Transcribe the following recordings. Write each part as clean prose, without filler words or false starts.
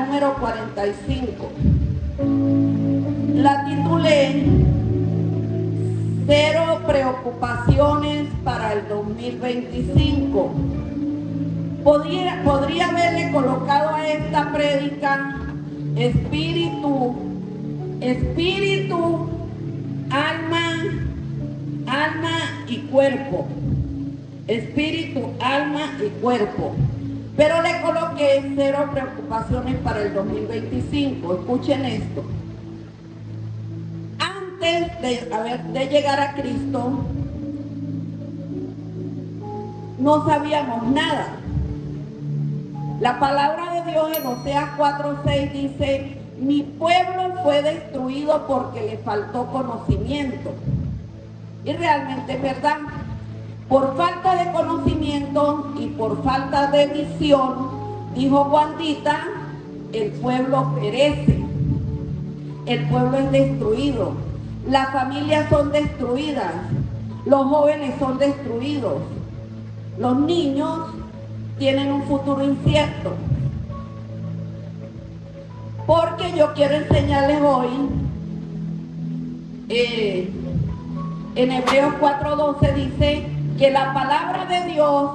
número 45. La titulé Cero preocupaciones para el 2025. Podría haberle colocado a esta prédica espíritu, alma y cuerpo. Espíritu, alma y cuerpo. Pero le coloqué cero preocupaciones para el 2025. Escuchen esto. Antes de llegar a Cristo, no sabíamos nada. La palabra de Dios en Oseas 4:6 dice: mi pueblo fue destruido porque le faltó conocimiento. Y realmente es verdad. Por falta de conocimiento y por falta de visión, dijo Juanita, el pueblo perece. El pueblo es destruido. Las familias son destruidas. Los jóvenes son destruidos. Los niños tienen un futuro incierto. Porque yo quiero enseñarles hoy, en Hebreos 4:12 dice que la palabra de Dios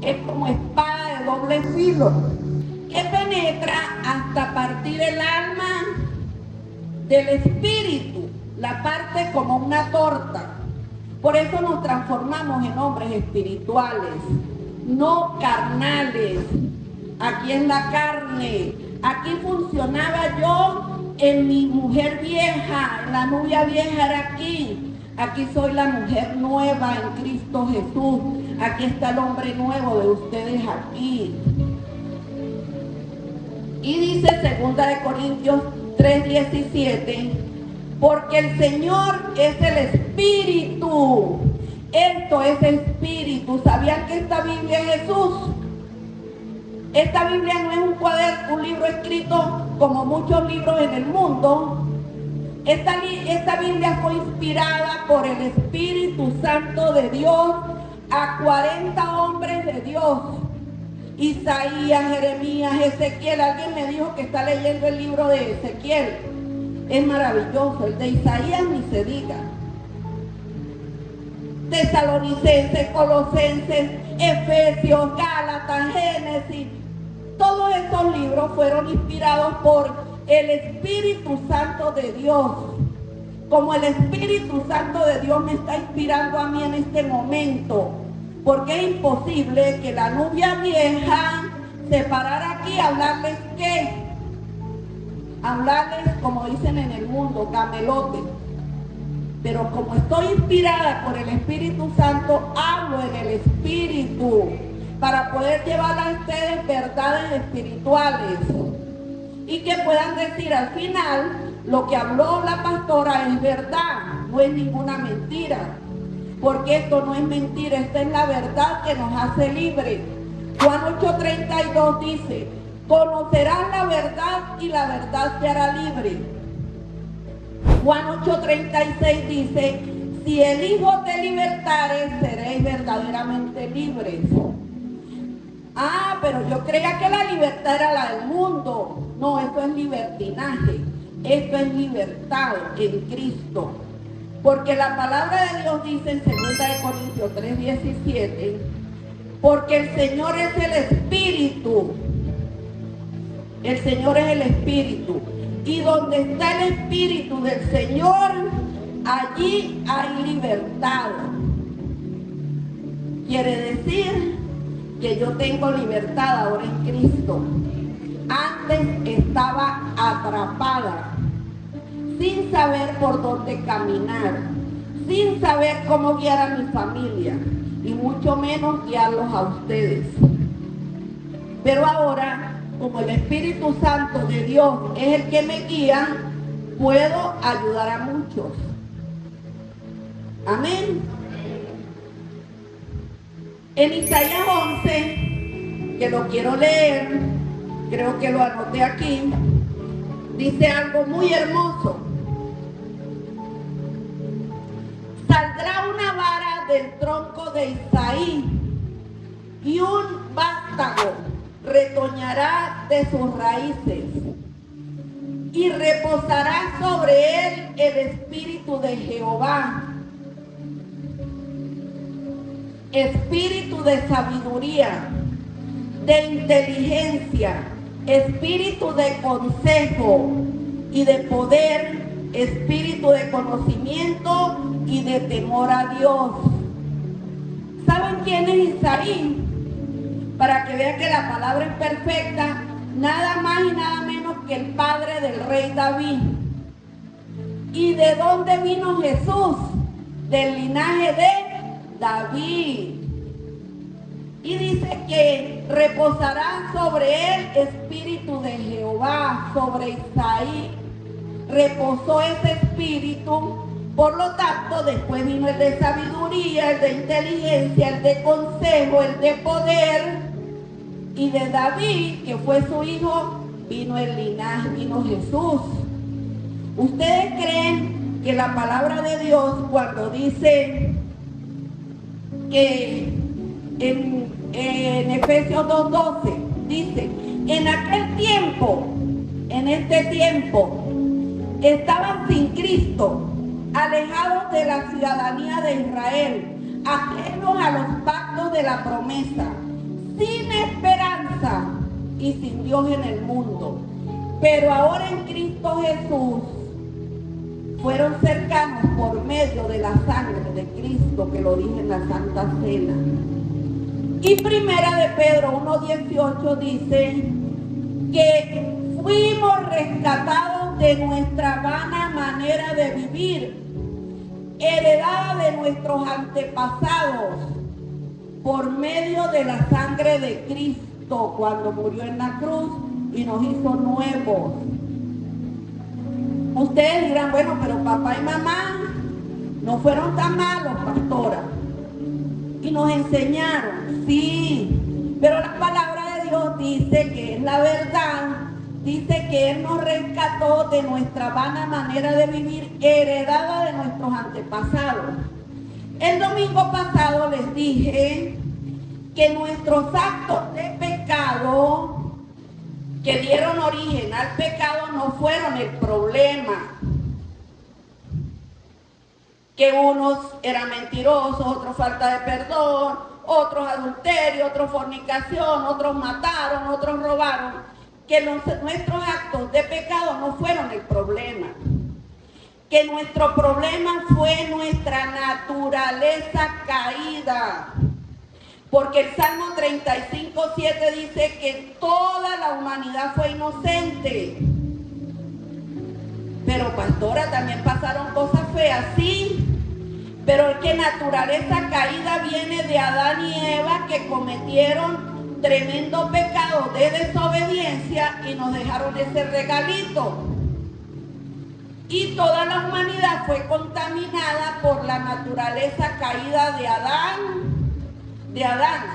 es como espada de doble filo, que penetra hasta partir el alma del espíritu, la parte como una torta. Por eso nos transformamos en hombres espirituales, no carnales. Aquí en la carne, aquí funcionaba yo en mi mujer vieja, la novia vieja era aquí. Aquí soy la mujer nueva en Cristo Jesús. Aquí está el hombre nuevo de ustedes aquí. Y dice 2 Corintios 3:17, porque el Señor es el Espíritu. Esto es espíritu. ¿Sabían que esta Biblia es Jesús? Esta Biblia no es un cuaderno, un libro escrito como muchos libros en el mundo. Esta Biblia fue inspirada por el Espíritu Santo de Dios a 40 hombres de Dios. Isaías, Jeremías, Ezequiel. Alguien me dijo que está leyendo el libro de Ezequiel. Es maravilloso. El de Isaías ni se diga. Tesalonicenses, Colosenses, Efesios, Gálatas, Génesis. Todos estos libros fueron inspirados por el Espíritu Santo de Dios. Como el Espíritu Santo de Dios me está inspirando a mí en este momento. Porque es imposible que la novia vieja se parara aquí a hablarles ¿qué? Hablarles, como dicen en el mundo, gamelote. Pero como estoy inspirada por el Espíritu Santo, hablo en el Espíritu para poder llevar a ustedes verdades espirituales y que puedan decir al final lo que habló la pastora es verdad, no es ninguna mentira, porque esto no es mentira, esta es la verdad que nos hace libres. Juan 8:32 dice: conocerás la verdad y la verdad te hará libre. Juan 8:36 dice: si el Hijo te libertare, seréis verdaderamente libres. Ah, pero yo creía que la libertad era la del mundo. No, esto es libertinaje. Esto es libertad en Cristo. Porque la palabra de Dios dice en 2 Corintios 3:17, porque el Señor es el Espíritu. El Señor es el Espíritu. Y donde está el Espíritu del Señor, allí hay libertad. Quiere decir que yo tengo libertad ahora en Cristo. Antes estaba atrapada, sin saber por dónde caminar, sin saber cómo guiar a mi familia y mucho menos guiarlos a ustedes. Pero ahora, como el Espíritu Santo de Dios es el que me guía, puedo ayudar a muchos. Amén. En Isaías 11, que lo quiero leer, creo que lo anoté aquí, dice algo muy hermoso. Saldrá una vara del tronco de Isaí y un vástago retoñará de sus raíces. y reposará sobre él el espíritu de Jehová, espíritu de sabiduría, de inteligencia, espíritu de consejo y de poder, espíritu de conocimiento y de temor a Dios. ¿Saben quién es Isaí? Para que vean que la palabra es perfecta, nada más y nada menos que el padre del rey David. ¿Y de dónde vino Jesús? Del linaje de David. Y dice que reposará sobre él espíritu de Jehová, sobre Isaí. Reposó ese espíritu, por lo tanto después vino el de sabiduría, el de inteligencia, el de consejo, el de poder. Y de David, que fue su hijo, vino el linaje, vino Jesús. ¿Ustedes creen que la palabra de Dios, cuando dice que en Efesios 2:12, dice, en aquel tiempo, en este tiempo, estaban sin Cristo, alejados de la ciudadanía de Israel, ajenos a los pactos de la promesa, sin esperanza y sin Dios en el mundo? Pero ahora en Cristo Jesús fueron cercanos por medio de la sangre de Cristo, que lo dije en la Santa Cena. Y primera de Pedro 1:18 dice que fuimos rescatados de nuestra vana manera de vivir, heredada de nuestros antepasados, por medio de la sangre de Cristo, cuando murió en la cruz y nos hizo nuevos. Ustedes dirán, bueno, pero papá y mamá no fueron tan malos, pastora, y nos enseñaron, sí, pero la palabra de Dios dice que es la verdad, dice que Él nos rescató de nuestra vana manera de vivir, heredada de nuestros antepasados. El domingo pasado les dije que nuestros actos de pecado que dieron origen al pecado no fueron el problema. Que unos eran mentirosos, otros falta de perdón, otros adulterio, otros fornicación, otros mataron, otros robaron. Que nuestros actos de pecado no fueron el problema. Que nuestro problema fue nuestra naturaleza caída. Porque el Salmo 35:7 dice que toda la humanidad fue inocente. Pero pastora, también pasaron cosas feas, sí. Pero es que naturaleza caída viene de Adán y Eva, que cometieron tremendo pecado de desobediencia y nos dejaron ese regalito. Y toda la humanidad fue contaminada por la naturaleza caída de Adán,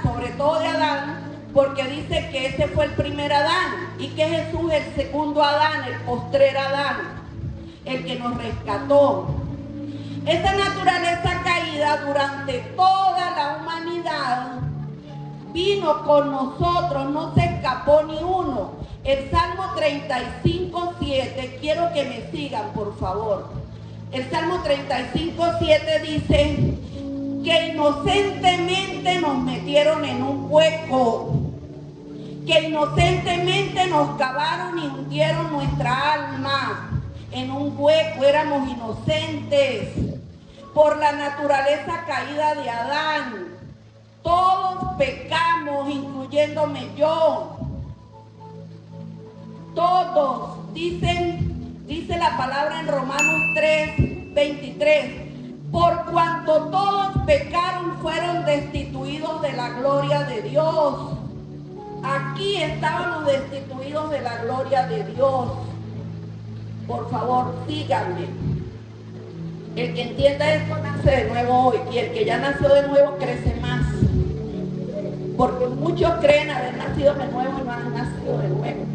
sobre todo de Adán, porque dice que ese fue el primer Adán y que Jesús es el segundo Adán, el postrer Adán, el que nos rescató. Esa naturaleza caída durante toda la humanidad vino con nosotros, no se escapó ni uno. El Salmo 35:7, quiero que me sigan por favor. El Salmo 35:7 dice que inocentemente nos metieron en un hueco, que inocentemente nos cavaron y hundieron nuestra alma en un hueco. Éramos inocentes por la naturaleza caída de Adán. Todos pecamos, incluyéndome yo. Todos, dice la palabra en Romanos 3:23. Por cuanto todos pecaron, fueron destituidos de la gloria de Dios. Aquí estábamos destituidos de la gloria de Dios. Por favor, síganme. El que entienda esto nace de nuevo hoy, y el que ya nació de nuevo crece más. Porque muchos creen haber nacido de nuevo y no han nacido de nuevo.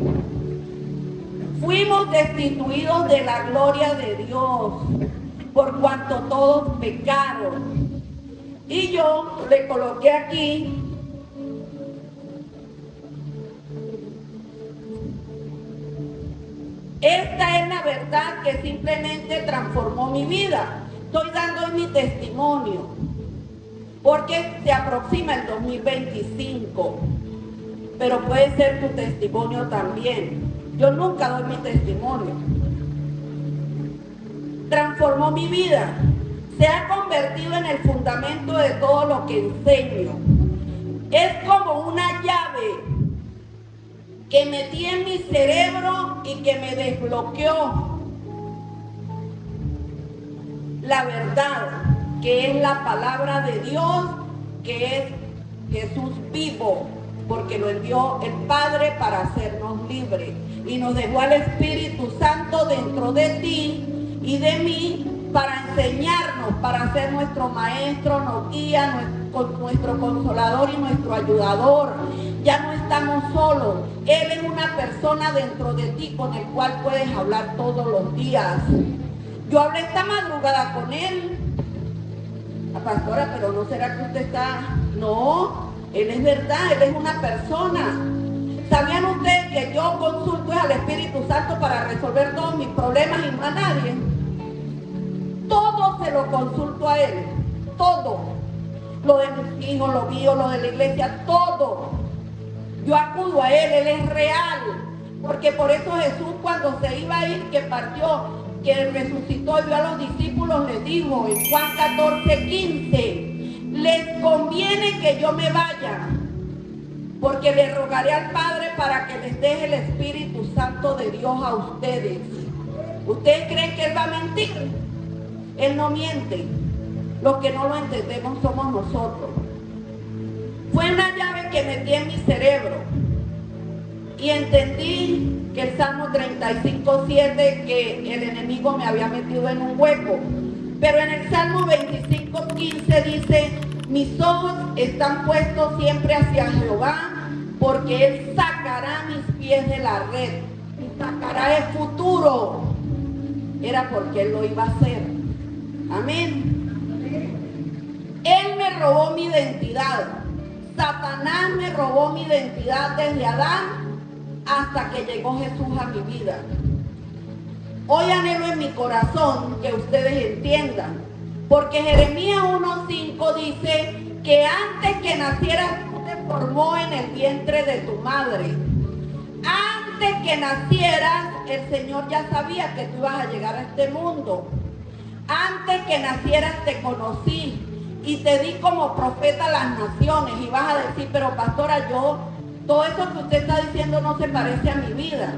Fuimos destituidos de la gloria de Dios, por cuanto todos pecaron. Y yo le coloqué aquí Esta es la verdad que simplemente transformó mi vida. Estoy dando hoy mi testimonio, porque se aproxima el 2025, pero puede ser tu testimonio también. Yo nunca doy mi testimonio. Transformó mi vida. Se ha convertido en el fundamento de todo lo que enseño. Es como una llave que metí en mi cerebro y que me desbloqueó la verdad, que es la palabra de Dios, que es Jesús vivo, porque lo envió el Padre para hacernos libres y nos dejó al Espíritu Santo dentro de ti y de mí para enseñarnos, para ser nuestro maestro, nos guía, nuestro consolador y nuestro ayudador. Ya no estamos solos. Él es una persona dentro de ti con el cual puedes hablar todos los días. Yo hablé esta madrugada con él. Pastora, pero ¿no será que usted está...? No, él es verdad, él es una persona. ¿Sabían ustedes que yo consulto al Espíritu Santo para resolver todos mis problemas y no a nadie? Todo se lo consulto a él, todo. Lo de mis hijos, lo mío, lo de la iglesia, todo. Yo acudo a él es real. Porque por eso Jesús, cuando se iba a ir, que partió, que resucitó y vio a los discípulos, les dijo en Juan 14:15, les conviene que yo me vaya, porque le rogaré al Padre para que les deje el Espíritu Santo de Dios a ustedes. ¿Ustedes creen que él va a mentir? Él no miente. Los que no lo entendemos somos nosotros. Fue una llave que metí en mi cerebro y entendí que el Salmo 35:7, que el enemigo me había metido en un hueco. Pero en el Salmo 25:15 dice, mis ojos están puestos siempre hacia Jehová, porque él sacará mis pies de la red. Y sacará el futuro. Era porque él lo iba a hacer. Amén. Él me robó mi identidad. Satanás me robó mi identidad desde Adán hasta que llegó Jesús a mi vida. Hoy anhelo en mi corazón que ustedes entiendan, porque Jeremías 1:5 dice que antes que nacieras te formó en el vientre de tu madre. Antes que nacieras, el Señor ya sabía que tú ibas a llegar a este mundo. Antes que nacieras te conocí y te di como profeta a las naciones. Y vas a decir, pero pastora, todo eso que usted está diciendo no se parece a mi vida.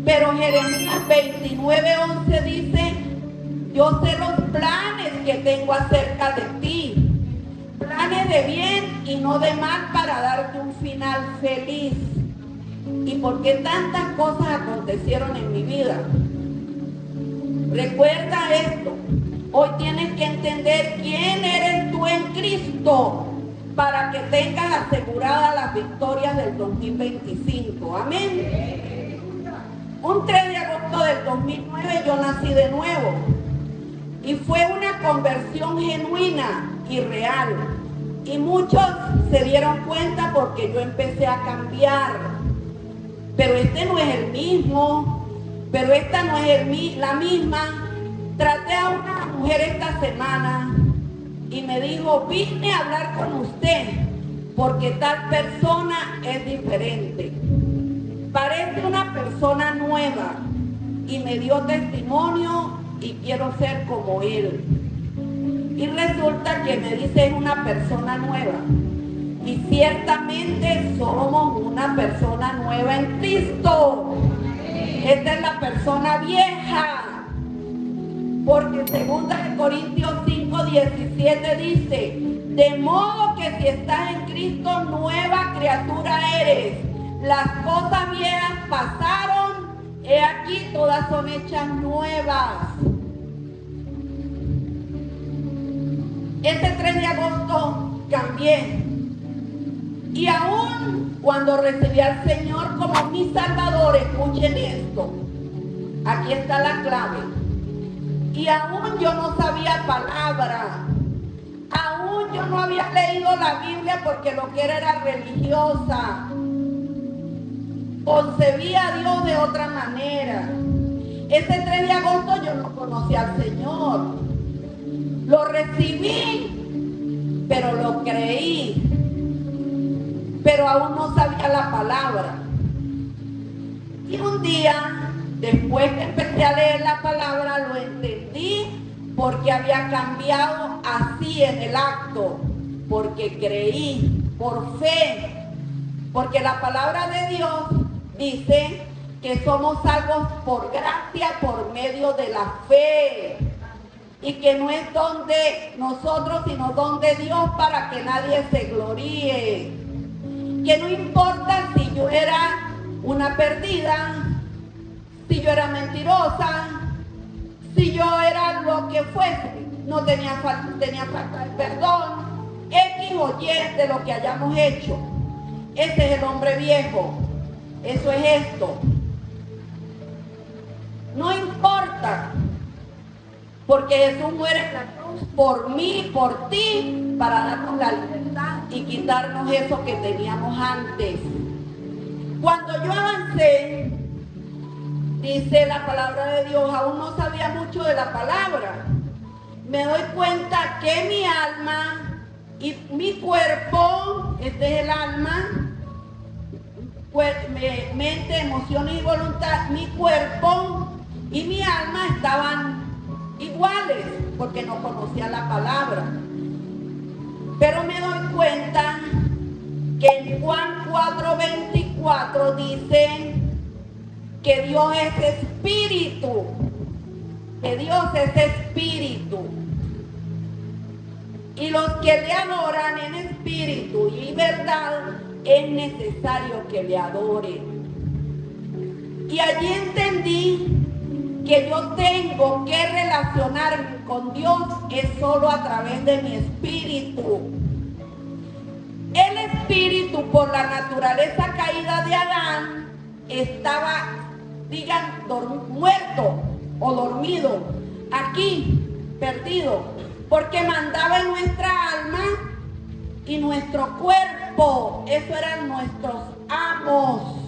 Pero Jeremías 29:11 dice, yo sé los planes que tengo acerca de ti, planes de bien y no de mal, para darte un final feliz. ¿Y por qué tantas cosas acontecieron en mi vida? Recuerda esto, hoy tienes que entender quién eres tú en Cristo para que tengas aseguradas las victorias del 2025. Amén. Un 3 de agosto del 2009 yo nací de nuevo y fue una conversión genuina y real. Y muchos se dieron cuenta porque yo empecé a cambiar. Pero este no es el mismo. Pero esta no es la misma. Traté a una mujer esta semana y me dijo, vine a hablar con usted porque tal persona es diferente. Parece una persona nueva y me dio testimonio y quiero ser como él. Y resulta que me dice es una persona nueva. Y ciertamente somos una persona nueva en Cristo. Esta es la persona vieja. Porque 2 Corintios 5:17 dice, de modo que si estás en Cristo, nueva criatura eres. Las cosas viejas pasaron, he aquí todas son hechas nuevas. Este 3 de agosto cambié. Y aún cuando recibí al Señor como mi Salvador, escuchen esto, aquí está la clave. Y aún yo no sabía palabra, aún yo no había leído la Biblia porque lo que era religiosa, concebía a Dios de otra manera. Ese 3 de agosto yo no conocí al Señor. Lo recibí, pero lo creí. Pero aún no sabía la palabra. Y un día, después que empecé a leer la palabra, lo entendí porque había cambiado así en el acto. Porque creí, por fe. Porque la palabra de Dios dice que somos salvos por gracia, por medio de la fe. Y que no es don de nosotros, sino don de Dios para que nadie se gloríe. Que no importa si yo era una perdida, si yo era mentirosa, si yo era lo que fuese, no tenía falta de perdón, X o Y de lo que hayamos hecho. Ese es el hombre viejo. Eso es esto. No importa, porque Jesús muere en la cruz por mí, por ti, para darnos la libertad y quitarnos eso que teníamos antes. Cuando yo avancé, dice la palabra de Dios, aún no sabía mucho de la palabra. Me doy cuenta que mi alma y mi cuerpo, este es el alma, mente, emociones y voluntad, mi cuerpo y mi alma estaban iguales, porque no conocía la palabra. Pero me doy cuenta que en Juan 4:24 dice que Dios es espíritu, que Dios es espíritu. Y los que le adoran en espíritu y verdad, es necesario que le adoren. Y allí entendí que yo tengo que relacionarme con Dios es solo a través de mi espíritu. El espíritu, por la naturaleza caída de Adán, estaba, muerto o dormido, aquí, perdido, porque mandaba en nuestra alma y nuestro cuerpo. Eso eran nuestros amos.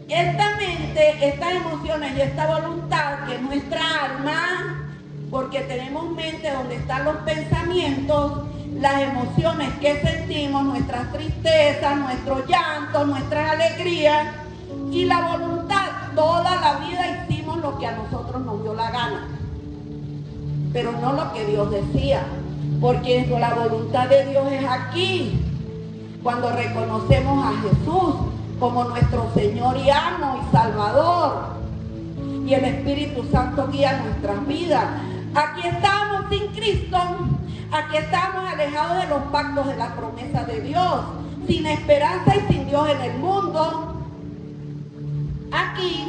Esta mente, estas emociones y esta voluntad, que es nuestra alma, porque tenemos mente donde están los pensamientos, las emociones que sentimos, nuestras tristezas, nuestros llantos, nuestras alegrías, y la voluntad. Toda la vida hicimos lo que a nosotros nos dio la gana, pero no lo que Dios decía, porque la voluntad de Dios es aquí, cuando reconocemos a Jesús como nuestro Señor y amo y Salvador, y el Espíritu Santo guía nuestras vidas. Aquí estamos sin Cristo, aquí estamos alejados de los pactos de la promesa de Dios, sin esperanza y sin Dios en el mundo. Aquí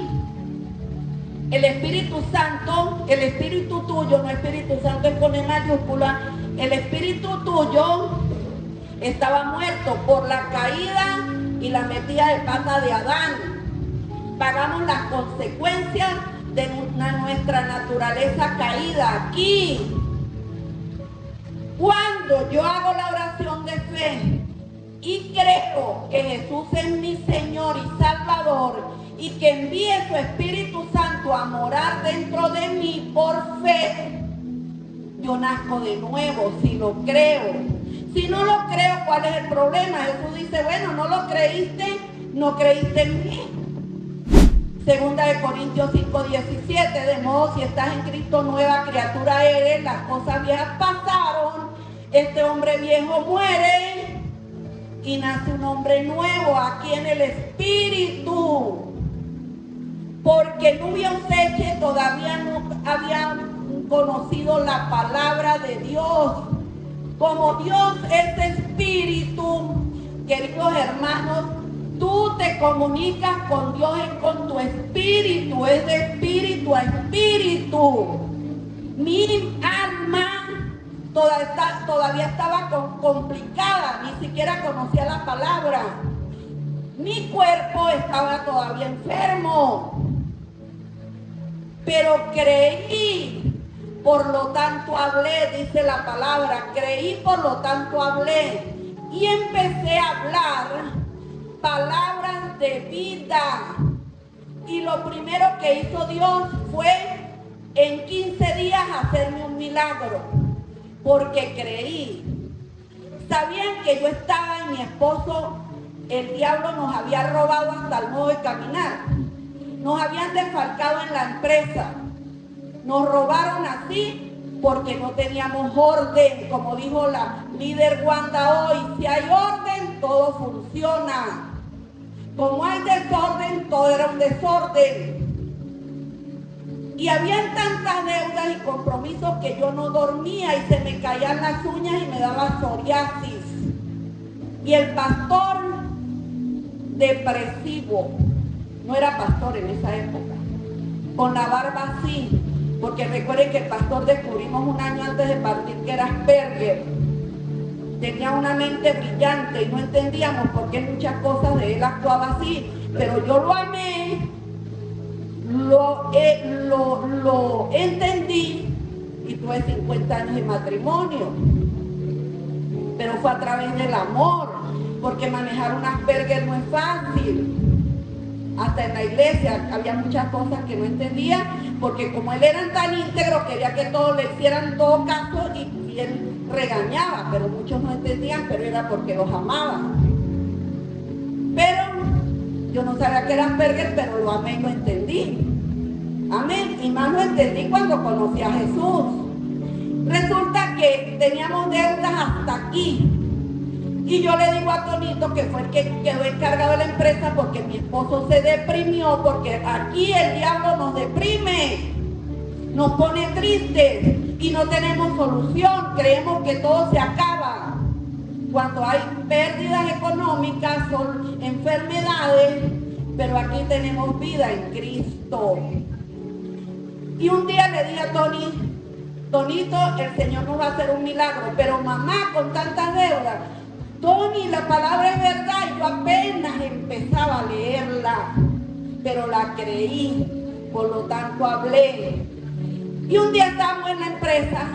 el Espíritu Santo, el Espíritu tuyo, no Espíritu Santo es con E mayúscula, el Espíritu tuyo estaba muerto por la caída y la metida de pata de Adán. Pagamos las consecuencias de nuestra naturaleza caída aquí. Cuando yo hago la oración de fe y creo que Jesús es mi Señor y Salvador y que envíe su Espíritu Santo a morar dentro de mí por fe, yo nazco de nuevo, si lo creo. Si no lo creo, ¿cuál es el problema? Jesús dice, bueno, no lo creíste, no creíste en mí. Segunda de Corintios 5:17, de modo si estás en Cristo, nueva criatura eres, las cosas viejas pasaron, este hombre viejo muere y nace un hombre nuevo aquí en el Espíritu. Porque Nubia Useche todavía no habían conocido la palabra de Dios. Como Dios es espíritu, queridos hermanos, tú te comunicas con Dios con tu espíritu, es de espíritu a espíritu. Mi alma todavía estaba complicada, ni siquiera conocía la palabra. Mi cuerpo estaba todavía enfermo, pero creí. Por lo tanto hablé, dice la palabra, creí, por lo tanto hablé. Y empecé a hablar palabras de vida. Y lo primero que hizo Dios fue en 15 días hacerme un milagro, porque creí. Sabían que yo estaba y mi esposo, el diablo nos había robado hasta el modo de caminar. Nos habían desfalcado en la empresa. Nos robaron así porque no teníamos orden. Como dijo la líder Wanda hoy, si hay orden, todo funciona. Como hay desorden, todo era un desorden. Y habían tantas deudas y compromisos que yo no dormía y se me caían las uñas y me daba psoriasis. Y el pastor depresivo, no era pastor en esa época, con la barba así, porque recuerden que el pastor descubrimos un año antes de partir que era Asperger. Tenía una mente brillante y no entendíamos por qué muchas cosas de él actuaba así, pero yo lo amé, lo entendí y tuve 50 años de matrimonio, pero fue a través del amor, porque manejar un Asperger no es fácil. Hasta en la iglesia había muchas cosas que no entendía, porque como él era tan íntegro, quería que todos le hicieran todo caso y él regañaba, pero muchos no entendían, pero era porque los amaba. Pero yo no sabía que era Asperger, pero lo amé y lo entendí. Amén. Y más lo entendí cuando conocí a Jesús. Resulta que teníamos deudas hasta aquí. Y yo le digo a Tonito, que fue el que quedó encargado de la empresa, porque mi esposo se deprimió, porque aquí el diablo nos deprime, nos pone tristes y no tenemos solución. Creemos que todo se acaba. Cuando hay pérdidas económicas, son enfermedades, pero aquí tenemos vida en Cristo. Y un día le dije a Tonito, el Señor nos va a hacer un milagro, pero mamá, con tantas deudas. Tony, la palabra es verdad, y yo apenas empezaba a leerla, pero la creí, por lo tanto hablé. Y un día estábamos en la empresa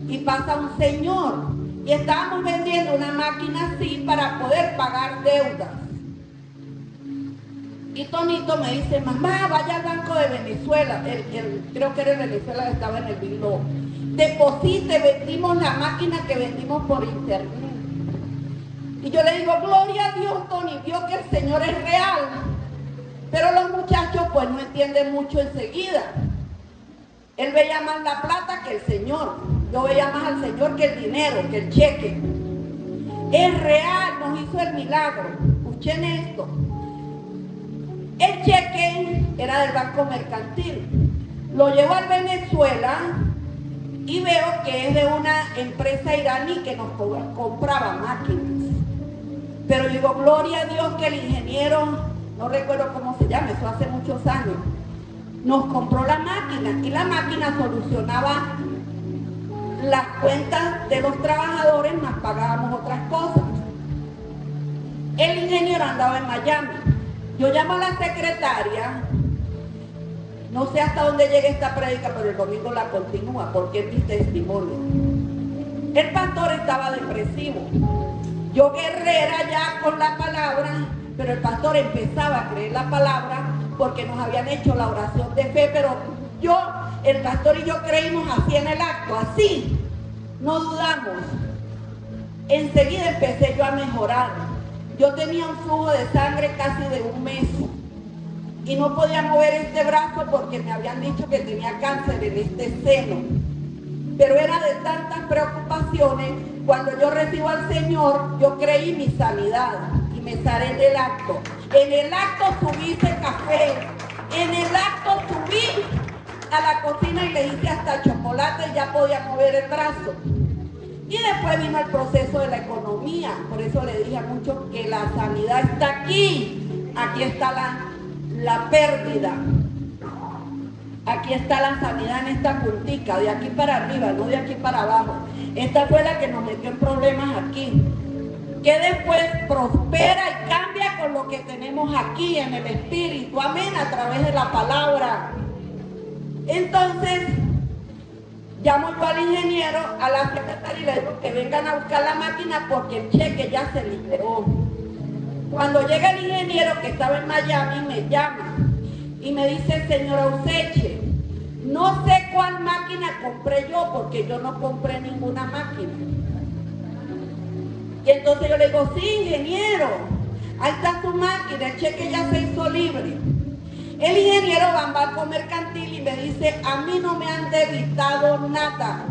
y pasa un señor y estábamos vendiendo una máquina así para poder pagar deudas. Y Tonito me dice, mamá, vaya al Banco de Venezuela, creo que era en Venezuela, estaba en el Bilbao, deposite, vendimos la máquina que vendimos por internet. Y yo le digo, gloria a Dios, Tony, vio que el Señor es real. Pero los muchachos pues no entienden mucho enseguida. Él veía más la plata que el Señor. Yo veía más al Señor que el dinero, que el cheque. Es real, nos hizo el milagro. Escuchen esto. El cheque era del Banco Mercantil. Lo llevo a Venezuela y veo que es de una empresa iraní que nos compraba máquinas. Pero digo, gloria a Dios que el ingeniero, no recuerdo cómo se llama, eso hace muchos años, nos compró la máquina y la máquina solucionaba las cuentas de los trabajadores, más pagábamos otras cosas. El ingeniero andaba en Miami. Yo llamo a la secretaria, no sé hasta dónde llegue esta prédica, pero el domingo la continúa porque es mi testimonio. El pastor estaba depresivo. Yo guerrera ya con la palabra, pero el pastor empezaba a creer la palabra porque nos habían hecho la oración de fe, pero el pastor y yo creímos así en el acto, así, no dudamos. Enseguida empecé yo a mejorar. Yo tenía un flujo de sangre casi de un mes y no podía mover este brazo porque me habían dicho que tenía cáncer en este seno. Pero era de tantas preocupaciones. Cuando yo recibo al Señor, yo creí mi sanidad y me sané en el acto. En el acto subí ese café, en el acto subí a la cocina y le hice hasta chocolate y ya podía mover el brazo. Y después vino el proceso de la economía. Por eso le dije a muchos que la sanidad está aquí. Aquí está la pérdida. Aquí está la sanidad en esta puntica, de aquí para arriba, no de aquí para abajo. Esta fue la que nos metió en problemas aquí. Que después prospera y cambia con lo que tenemos aquí en el Espíritu. Amén, a través de la palabra. Entonces, llamo yo al ingeniero, a la secretaria y le digo que vengan a buscar la máquina porque el cheque ya se liberó. Cuando llega el ingeniero que estaba en Miami, me llama y me dice, señora Useche, no sé cuál máquina compré yo, porque yo no compré ninguna máquina. Y entonces yo le digo, sí, ingeniero, ahí está su máquina, el cheque ya se hizo libre. El ingeniero va al banco mercantil y me dice, a mí no me han debitado nada.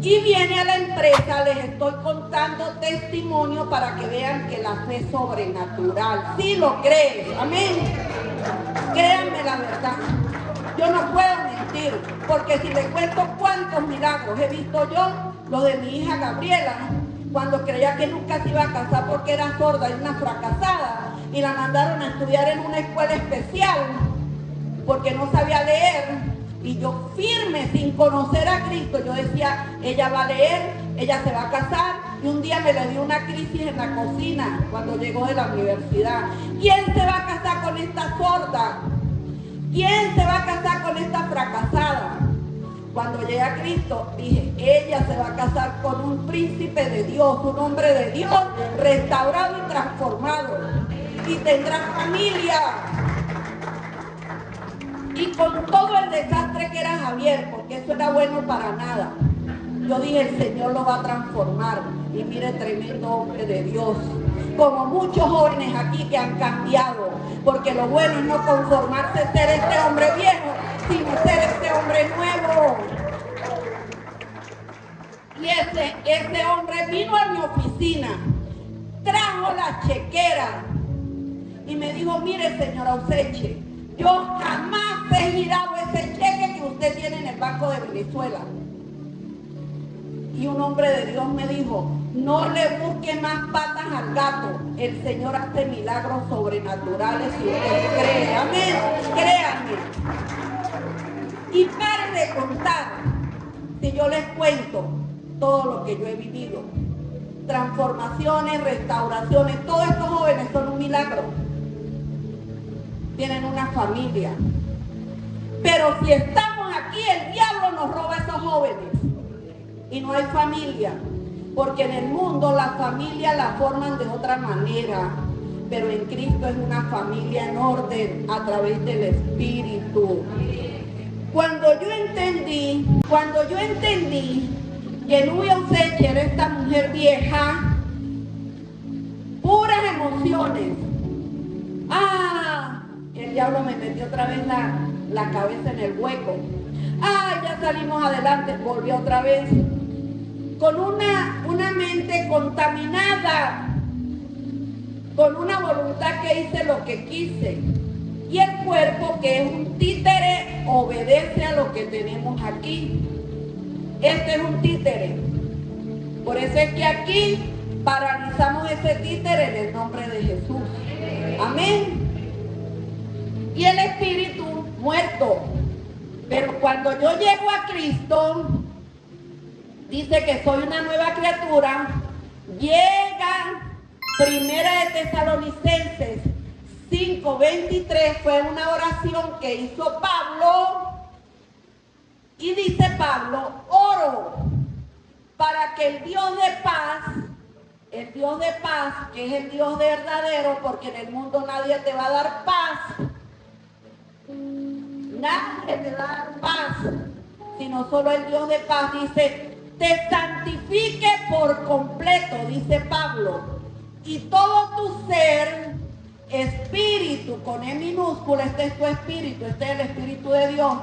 Y viene a la empresa, les estoy contando testimonio para que vean que la fe es sobrenatural. Sí lo crees, amén. Créanme la verdad. Yo no puedo mentir, porque si les cuento cuántos milagros he visto yo, lo de mi hija Gabriela, cuando creía que nunca se iba a casar porque era sorda y una fracasada, y la mandaron a estudiar en una escuela especial porque no sabía leer. Y yo firme, sin conocer a Cristo, yo decía, ella va a leer, ella se va a casar. Y un día me le dio una crisis en la cocina cuando llegó de la universidad. ¿Quién se va a casar con esta sorda? ¿Quién se va a casar con esta fracasada? Cuando llegué a Cristo, dije, ella se va a casar con un príncipe de Dios, un hombre de Dios, restaurado y transformado. Y tendrá familia. Y con todo el desastre que era Javier, porque eso era bueno para nada, yo dije, el Señor lo va a transformar. Y mire, tremendo hombre de Dios. Como muchos jóvenes aquí que han cambiado, porque lo bueno es no conformarse ser este hombre viejo, sino ser este hombre nuevo. Y ese hombre vino a mi oficina, trajo la chequera y me dijo, mire, señora Useche, yo jamás he girado ese cheque que usted tiene en el Banco de Venezuela. Y un hombre de Dios me dijo, no le busque más patas al gato. El Señor hace milagros sobrenaturales si usted cree. Amén. Créanme. Y pare de contar si yo les cuento todo lo que yo he vivido. Transformaciones, restauraciones. Todos estos jóvenes son un milagro. Tienen una familia. Pero si estamos aquí, el diablo nos roba a esos jóvenes. Y no hay familia. Porque en el mundo la familia la forman de otra manera. Pero en Cristo es una familia en orden a través del Espíritu. Cuando yo entendí que Nubia Useche era esta mujer vieja, puras emociones. El diablo me metió otra vez la cabeza en el hueco. Ya salimos adelante, volvió otra vez. Con una mente contaminada, con una voluntad que hice lo que quise. Y el cuerpo, que es un títere, obedece a lo que tenemos aquí. Este es un títere. Por eso es que aquí paralizamos ese títere en el nombre de Jesús. Amén. Y el espíritu muerto. Pero cuando yo llego a Cristo, dice que soy una nueva criatura. Llega Primera de Tesalonicenses 5:23, fue una oración que hizo Pablo. Y dice Pablo, oro para que el Dios de paz, que es el Dios verdadero, porque en el mundo nadie te va a dar paz. Nadie te va a dar paz, sino solo el Dios de paz. Dice, te santifique por completo, dice Pablo, y todo tu ser, espíritu, con E minúscula, este es tu espíritu, este es el Espíritu de Dios,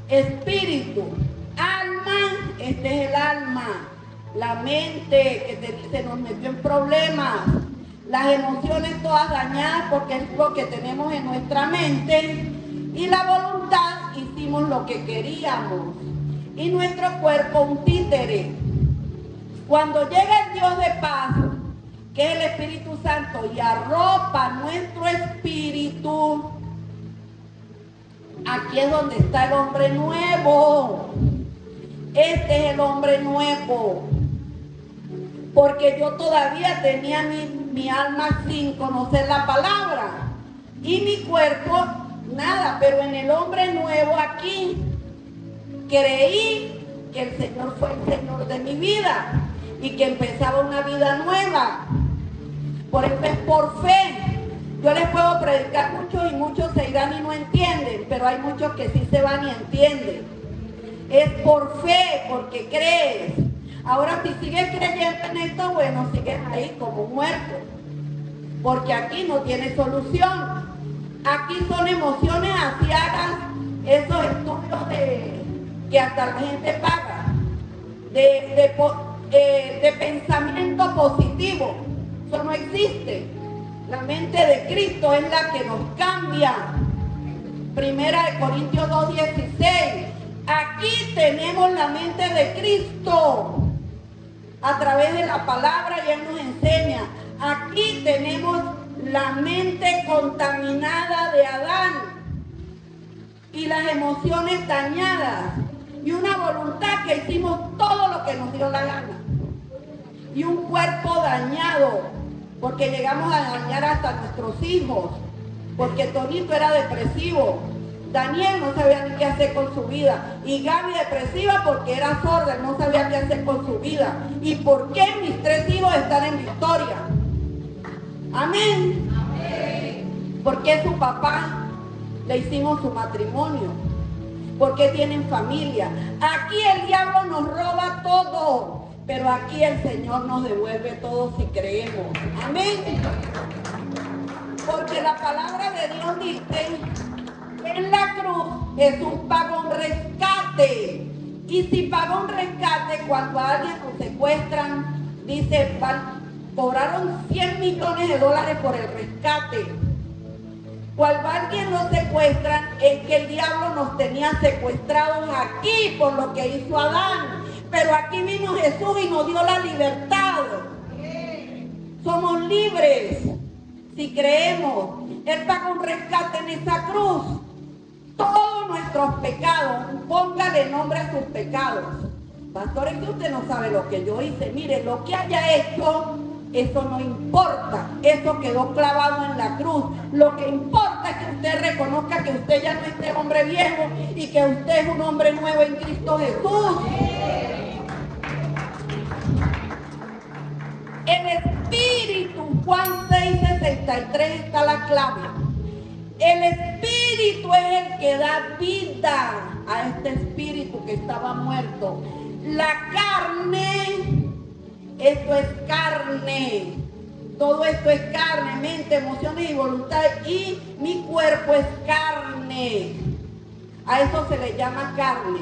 espíritu, alma, este es el alma, la mente que se nos metió en problemas, las emociones todas dañadas porque es lo que tenemos en nuestra mente, y la voluntad, hicimos lo que queríamos, y nuestro cuerpo un títere. Cuando llega el Dios de paz, que es el Espíritu Santo, y arropa nuestro espíritu, aquí es donde está el hombre nuevo. Este es el hombre nuevo. Porque yo todavía tenía mi alma sin conocer la palabra. Y mi cuerpo, nada. Pero en el hombre nuevo aquí, creí que el Señor fue el Señor de mi vida. Y que empezaba una vida nueva. Por eso es por fe. Yo les puedo predicar mucho y muchos se irán y no entienden, pero hay muchos que sí se van y entienden. Es por fe, porque crees. Ahora, si sigues creyendo en esto, bueno, sigues ahí como un muerto, porque aquí no tiene solución. Aquí son emociones asiagas, esos estudios que hasta la gente paga, de pensamiento positivo. Eso no existe. La mente de Cristo es la que nos cambia. Primera de Corintios 2:16. Aquí tenemos la mente de Cristo. A través de la palabra y Él nos enseña. Aquí tenemos la mente contaminada de Adán y las emociones dañadas y una voluntad que hicimos todo lo que nos dio la gana y un cuerpo dañado porque llegamos a dañar hasta nuestros hijos, porque Tonito era depresivo, Daniel no sabía ni qué hacer con su vida y Gaby depresiva porque era sorda, no sabía qué hacer con su vida. ¿Y por qué mis 3 hijos están en victoria? Amén. Amén. Porque su papá le hicimos su matrimonio. Porque tienen familia. Aquí el diablo nos roba todo, pero aquí el Señor nos devuelve todo si creemos. Amén. Porque la palabra de Dios dice: en la cruz Jesús pagó un rescate. Y si pagó un rescate, cuando a alguien lo secuestran, dice, cobraron $100 millones por el rescate. Cuando a alguien lo secuestran, es que el diablo nos tenía secuestrados aquí por lo que hizo Adán. Pero aquí vino Jesús y nos dio la libertad. Somos libres si creemos. Él pagó un rescate en esa cruz. Todos nuestros pecados, póngale nombre a sus pecados. Pastor, es que usted no sabe lo que yo hice. Mire, lo que haya hecho, eso no importa. Eso quedó clavado en la cruz. Lo que importa es que usted reconozca que usted ya no es este hombre viejo y que usted es un hombre nuevo en Cristo Jesús. El Espíritu, Juan 6:63 está la clave. El Espíritu es el que da vida a este espíritu que estaba muerto. La carne, esto es carne. Todo esto es carne, mente, emociones y voluntad. Y mi cuerpo es carne. A eso se le llama carne.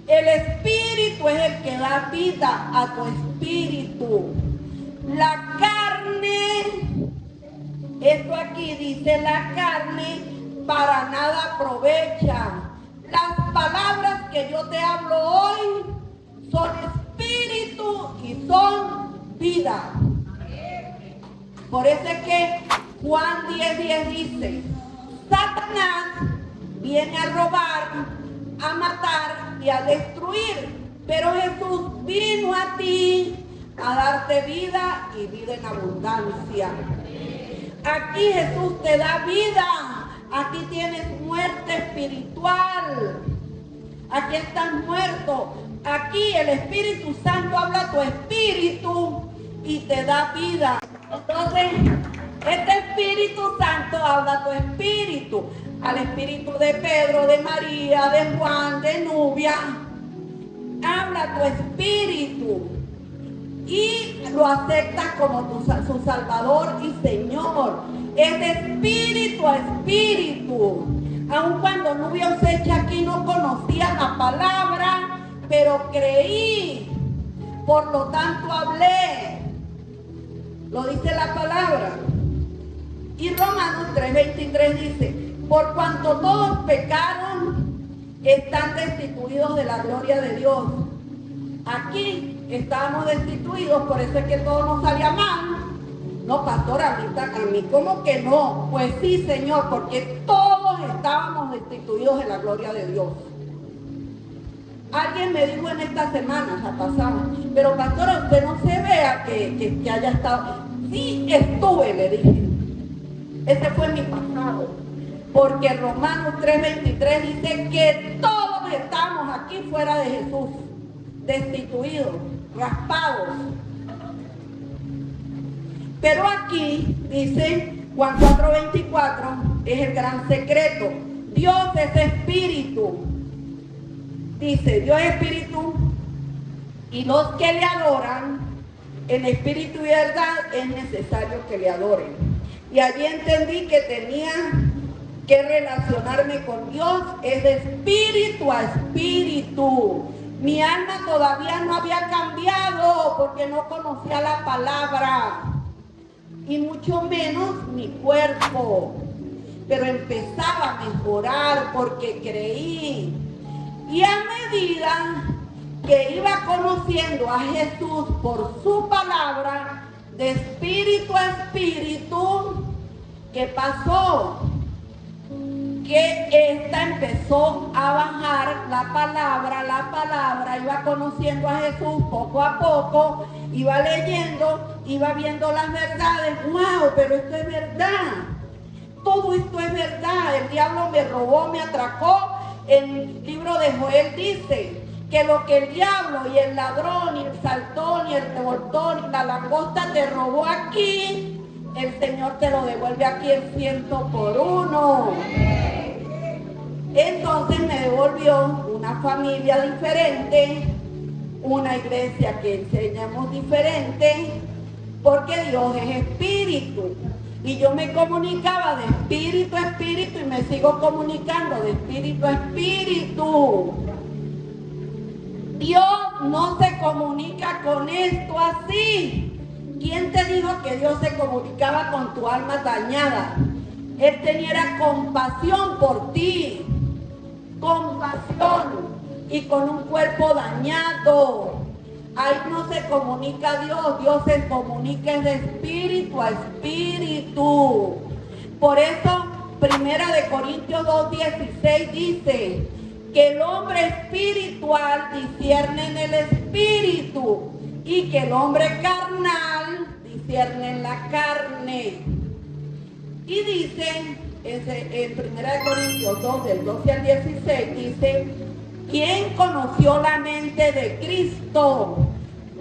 El Espíritu es el que da vida a tu espíritu. La carne, esto aquí dice, la carne para nada aprovecha. Las palabras que yo te hablo hoy son espíritu y son vida. Por eso es que Juan 10:10 dice: Satanás viene a robar, a matar y a destruir, pero Jesús vino a ti a darte vida y vida en abundancia. Aquí Jesús te da vida. Aquí tienes muerte espiritual. Aquí estás muerto. Aquí el Espíritu Santo habla a tu espíritu y te da vida. Entonces, este Espíritu Santo habla a tu espíritu. Al espíritu de Pedro, de María, de Juan, de Nubia. Habla a tu espíritu. Y lo aceptas como su Salvador y Señor. Es de espíritu a espíritu. Aun cuando Nubia Osecha aquí no conocía la palabra, pero creí, por lo tanto hablé. Lo dice la palabra. Y Romanos 3:23 dice: por cuanto todos pecaron, están destituidos de la gloria de Dios. Aquí estábamos destituidos, por eso es que todo nos salía mal. No, pastor, a mí, ¿cómo que no? Pues sí, Señor, porque todos estábamos destituidos de la gloria de Dios. Alguien me dijo en esta semana, la pasada, pero pastora, usted no se vea que haya estado. Sí, estuve, le dije. Ese fue mi pasado. Porque Romanos 3:23 dice que todos estamos aquí fuera de Jesús, destituidos, raspados. Pero aquí dice, Juan 4:24 es el gran secreto. Dios es espíritu. Dice, Dios es espíritu y los que le adoran en espíritu y verdad es necesario que le adoren. Y allí entendí que tenía que relacionarme con Dios, es de espíritu a espíritu. Mi alma todavía no había cambiado porque no conocía la palabra y mucho menos mi cuerpo, pero empezaba a mejorar porque creí. Y a medida que iba conociendo a Jesús por su palabra, de espíritu a espíritu, ¿qué pasó? Que esta empezó a bajar la palabra, iba conociendo a Jesús poco a poco, iba leyendo, iba viendo las verdades. ¡Wow! Pero esto es verdad. Todo esto es verdad. El diablo me robó, me atracó. El libro de Joel dice que lo que el diablo y el ladrón y el saltón y el revoltón y la langosta te robó aquí, el Señor te lo devuelve aquí en 100 por 1. Entonces me devolvió una familia diferente, una iglesia que enseñamos diferente, porque Dios es espíritu. Y yo me comunicaba de espíritu a espíritu y me sigo comunicando de espíritu a espíritu. Dios no se comunica con esto así. ¿Quién te dijo que Dios se comunicaba con tu alma dañada? Él tenía compasión por ti. Compasión. Y con un cuerpo dañado. Ahí no se comunica Dios. Dios se comunica de espíritu a espíritu. Por eso, 1 de Corintios 2:16 dice que el hombre espiritual discierne en el espíritu y que el hombre carnal discierne en la carne. Y dice, en 1 Corintios 2, del 12 al 16, dice, ¿quién conoció la mente de Cristo?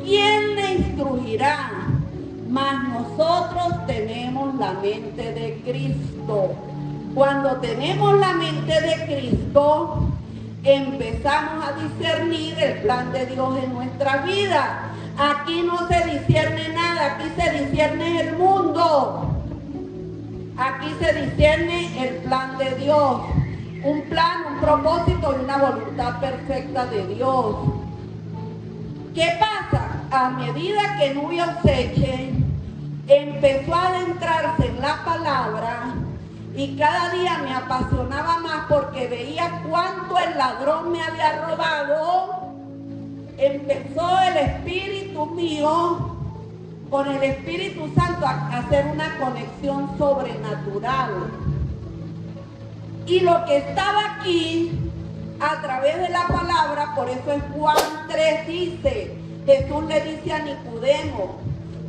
¿Quién le instruirá? Mas nosotros tenemos la mente de Cristo. Cuando tenemos la mente de Cristo, empezamos a discernir el plan de Dios en nuestra vida. Aquí no se discierne nada, aquí se discierne el mundo. Aquí se discierne el plan de Dios. Un plan, un propósito y una voluntad perfecta de Dios. ¿Qué pasa? A medida que Nubia Oseche empezó a adentrarse en la palabra y cada día me apasionaba más porque veía cuánto el ladrón me había robado, empezó el espíritu mío con el Espíritu Santo a hacer una conexión sobrenatural. Y lo que estaba aquí, a través de la palabra, por eso en Juan 3 dice, Jesús le dice a Nicodemo,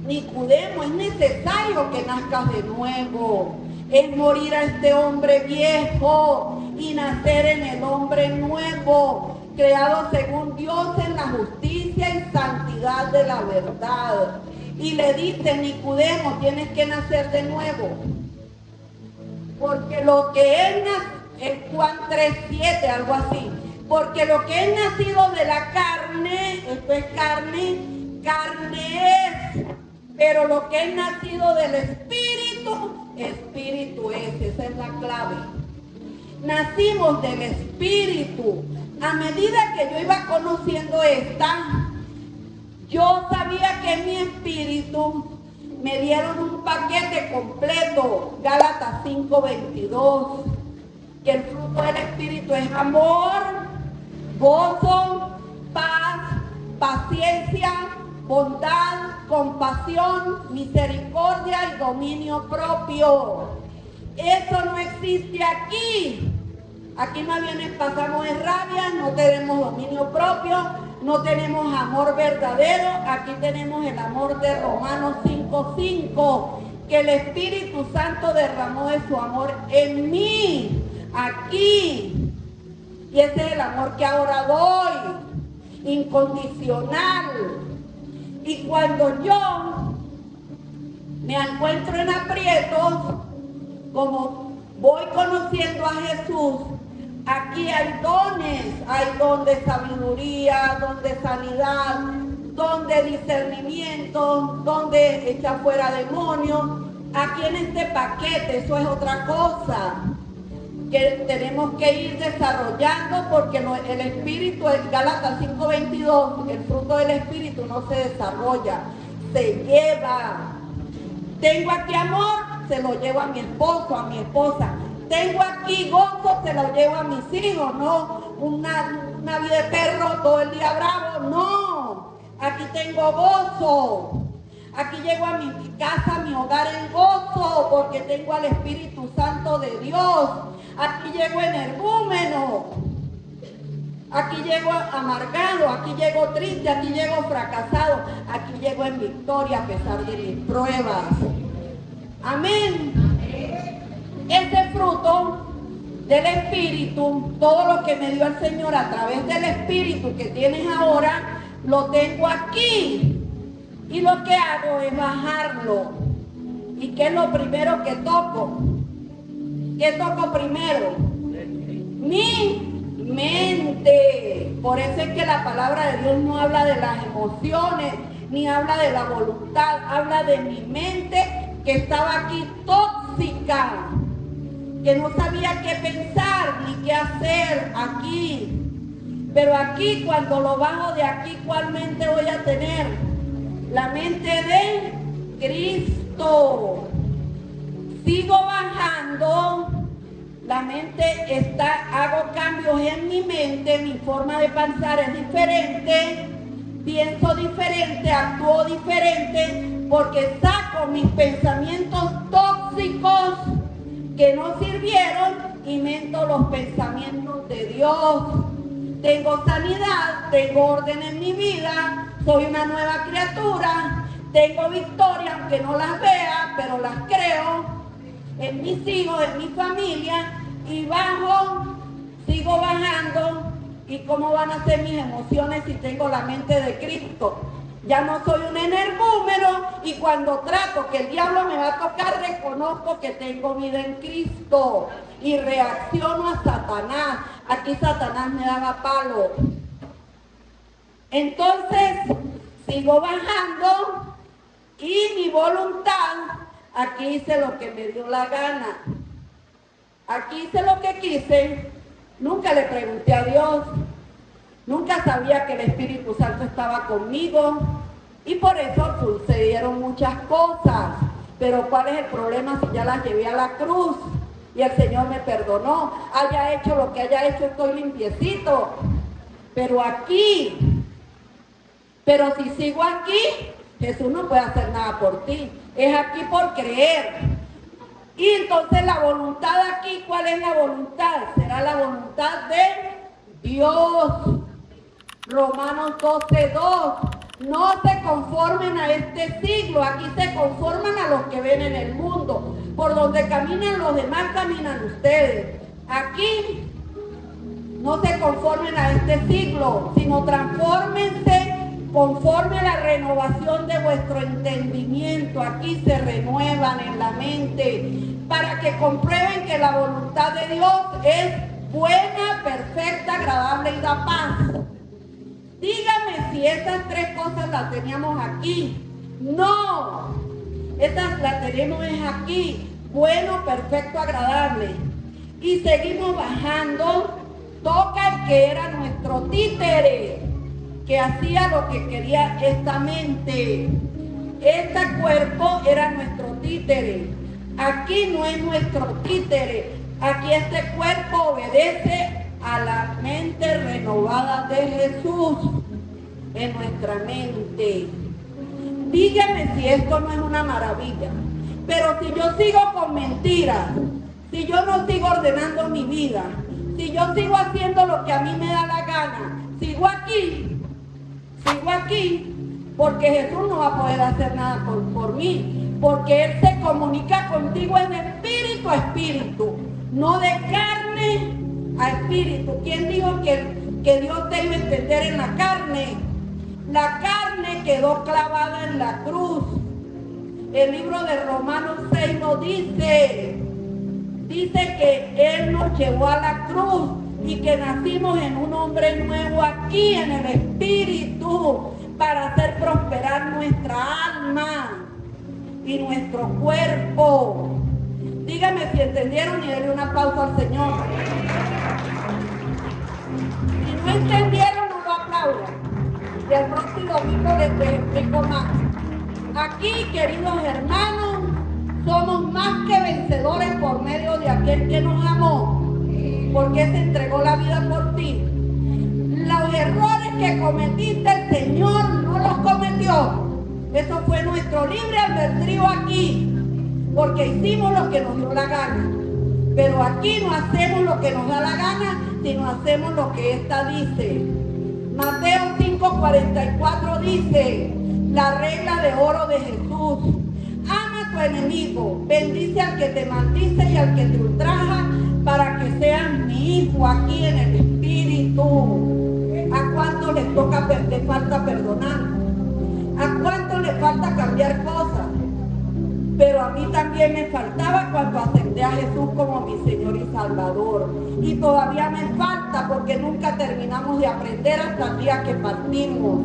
Nicodemo, es necesario que nazcas de nuevo, es morir a este hombre viejo y nacer en el hombre nuevo, creado según Dios en la justicia y santidad de la verdad. Y le dice, Nicodemo, tienes que nacer de nuevo. Porque lo que es en Juan 3:7, algo así. Porque lo que es nacido de la carne, esto es carne, carne es. Pero lo que es nacido del Espíritu, Espíritu es. Esa es la clave. Nacimos del Espíritu. A medida que yo iba conociendo esta, yo sabía que mi espíritu me dieron un paquete completo, Gálatas 5:22, que el fruto del Espíritu es amor, gozo, paz, paciencia, bondad, compasión, misericordia y dominio propio. Eso no existe aquí. Aquí más bien pasamos en rabia, no tenemos dominio propio, no tenemos amor verdadero. Aquí tenemos el amor de Romanos 5:5, que el Espíritu Santo derramó de su amor en mí, aquí. Y ese es el amor que ahora doy, incondicional. Y cuando yo me encuentro en aprietos, como voy conociendo a Jesús, aquí hay don de sabiduría, don de sanidad, don de discernimiento, don de echar fuera demonios. Aquí en este paquete, eso es otra cosa que tenemos que ir desarrollando, porque el espíritu, Gálatas 5:22, el fruto del espíritu no se desarrolla, se lleva. Tengo aquí amor, se lo llevo a mi esposo, a mi esposa. Tengo aquí gozo, se lo llevo a mis hijos, no una vida de perro todo el día bravo, no. Aquí tengo gozo. Aquí llego a mi casa, a mi hogar en gozo, porque tengo al Espíritu Santo de Dios. Aquí llego energúmeno. Aquí llego amargado, aquí llego triste, aquí llego fracasado, aquí llego en victoria a pesar de mis pruebas. Amén. Ese fruto del Espíritu, todo lo que me dio el Señor a través del Espíritu que tienes ahora, lo tengo aquí. Y lo que hago es bajarlo. ¿Y qué es lo primero que toco? ¿Qué toco primero? Mi mente. Por eso es que la palabra de Dios no habla de las emociones, ni habla de la voluntad, habla de mi mente que estaba aquí tóxica, que no sabía qué pensar ni qué hacer aquí. Pero aquí, cuando lo bajo de aquí, ¿cuál mente voy a tener? La mente de Cristo. Sigo bajando, la mente hago cambios en mi mente, mi forma de pensar es diferente, pienso diferente, actúo diferente, porque saco mis pensamientos tóxicos que no sirvieron y meto los pensamientos de Dios. Tengo sanidad, tengo orden en mi vida, soy una nueva criatura, tengo victoria, aunque no las vea, pero las creo en mis hijos, en mi familia, y sigo bajando. ¿Y cómo van a ser mis emociones si tengo la mente de Cristo? Ya no soy un energúmeno, y cuando trato que el diablo me va a tocar, reconozco que tengo vida en Cristo y reacciono a Satanás. Aquí Satanás me daba palo. Entonces sigo bajando y mi voluntad, aquí hice lo que me dio la gana. Aquí hice lo que quise. Nunca le pregunté a Dios. Nunca sabía que el Espíritu Santo estaba conmigo. Y por eso sucedieron muchas cosas. Pero ¿cuál es el problema si ya las llevé a la cruz? Y el Señor me perdonó. Haya hecho lo que haya hecho, estoy limpiecito. Pero si sigo aquí, Jesús no puede hacer nada por ti. Es aquí por creer. Y entonces la voluntad aquí, ¿cuál es la voluntad? Será la voluntad de Dios. Romanos 12:2. No se conformen a este siglo, aquí se conforman a los que ven en el mundo. Por donde caminan los demás, caminan ustedes. Aquí no se conformen a este siglo, sino transfórmense conforme a la renovación de vuestro entendimiento. Aquí se renuevan en la mente para que comprueben que la voluntad de Dios es buena, perfecta, agradable y da paz. Dígame si esas tres cosas las teníamos aquí. No, esas las tenemos es aquí. Bueno, perfecto, agradable. Y seguimos bajando. Toca el que era nuestro títere, que hacía lo que quería esta mente. Este cuerpo era nuestro títere. Aquí no es nuestro títere. Aquí este cuerpo obedece a la mente renovada de Jesús en nuestra mente. Dígame si esto no es una maravilla. Pero si yo sigo con mentiras, si yo no sigo ordenando mi vida, si yo sigo haciendo lo que a mí me da la gana, sigo aquí, porque Jesús no va a poder hacer nada por mí, porque Él se comunica contigo en espíritu a espíritu, no de carne a espíritu. ¿Quién dijo que Dios te iba a entender en la carne? La carne quedó clavada en la cruz. El libro de Romanos 6 nos dice dice que Él nos llevó a la cruz y que nacimos en un hombre nuevo aquí en el Espíritu para hacer prosperar nuestra alma y nuestro cuerpo. Dígame si entendieron y denle una pausa al Señor. Si no entendieron, no lo aplaudan. Y el próximo domingo les explico más. Aquí, queridos hermanos, somos más que vencedores por medio de aquel que nos amó, porque se entregó la vida por ti. Los errores que cometiste, el Señor no los cometió. Eso fue nuestro libre albedrío aquí, porque hicimos lo que nos dio la gana. Pero aquí no hacemos lo que nos da la gana, sino hacemos lo que esta dice. Mateo 5:44 dice, la regla de oro de Jesús: ama a tu enemigo, bendice al que te maldice y al que te ultraja, para que seas mi hijo aquí en el Espíritu. ¿A cuánto les le falta perdonar? ¿A cuánto le falta cambiar cosas? Pero a mí también me faltaba cuando acepté a Jesús como mi Señor y Salvador. Y todavía me falta, porque nunca terminamos de aprender hasta el día que partimos.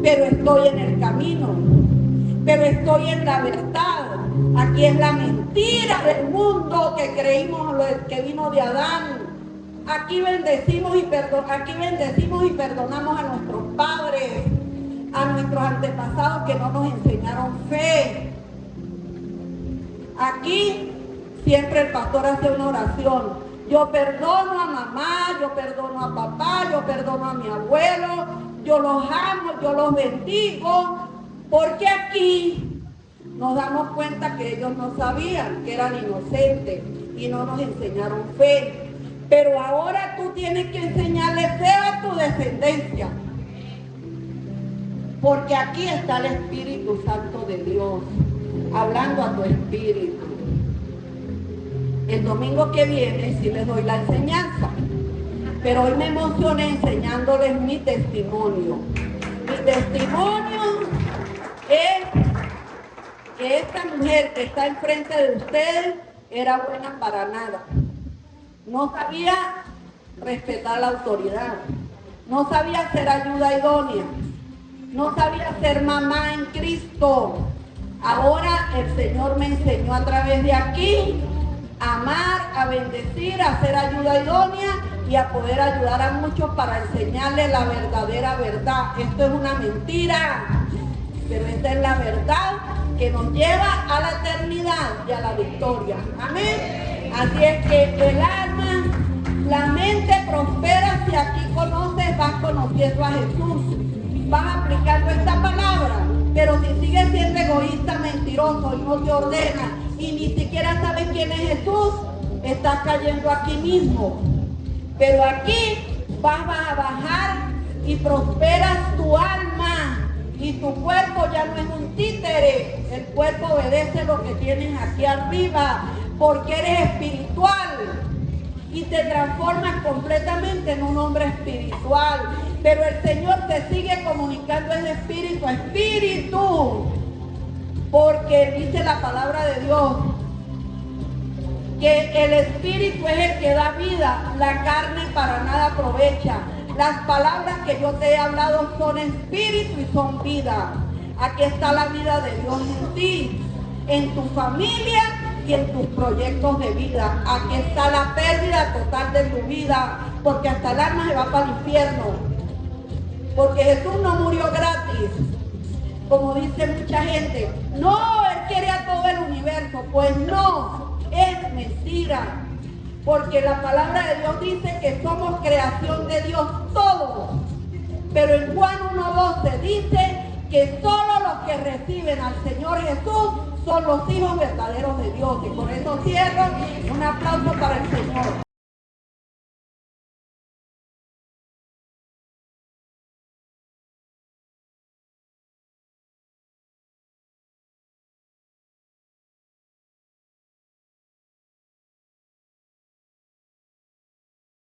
Pero estoy en el camino. Pero estoy en la verdad. Aquí es la mentira del mundo que creímos que vino de Adán. Aquí bendecimos y perdonamos a nuestros padres, a nuestros antepasados que no nos enseñaron fe. Aquí siempre el pastor hace una oración. Yo perdono a mamá, yo perdono a papá, yo perdono a mi abuelo, yo los amo, yo los bendigo, porque aquí nos damos cuenta que ellos no sabían, que eran inocentes y no nos enseñaron fe. Pero ahora tú tienes que enseñarle fe a tu descendencia, porque aquí está el Espíritu Santo de Dios hablando a tu espíritu. El domingo que viene sí les doy la enseñanza, pero hoy me emocioné enseñándoles mi testimonio. Mi testimonio es que esta mujer que está enfrente de ustedes era buena para nada. No sabía respetar la autoridad, no sabía ser ayuda idónea, no sabía ser mamá en Cristo. Ahora el Señor me enseñó a través de aquí a amar, a bendecir, a ser ayuda idónea y a poder ayudar a muchos para enseñarles la verdadera verdad. Esto es una mentira, pero esta es la verdad que nos lleva a la eternidad y a la victoria. Amén. Así es que el alma, la mente prospera si aquí conoces, vas conociendo a Jesús, vas aplicando esta palabra. Pero si sigues siendo egoísta, mentiroso y no te ordena y ni siquiera sabes quién es Jesús, estás cayendo aquí mismo. Pero aquí vas a bajar y prosperas tu alma y tu cuerpo ya no es un títere. El cuerpo obedece lo que tienes aquí arriba, porque eres espiritual y te transformas completamente en un hombre espiritual. Pero el Señor te sigue comunicando en espíritu a espíritu, porque dice la palabra de Dios que el espíritu es el que da vida, la carne para nada aprovecha. Las palabras que yo te he hablado son espíritu y son vida. Aquí está la vida de Dios en ti, en tu familia y en tus proyectos de vida. Aquí está la pérdida total de tu vida, porque hasta el alma se va para el infierno. Porque Jesús no murió gratis, como dice mucha gente. No, Él quiere a todo el universo. Pues no, es mentira. Porque la palabra de Dios dice que somos creación de Dios todos. Pero en Juan 1:12 dice que solo los que reciben al Señor Jesús son los hijos verdaderos de Dios. Y por eso cierro, un aplauso para el Señor.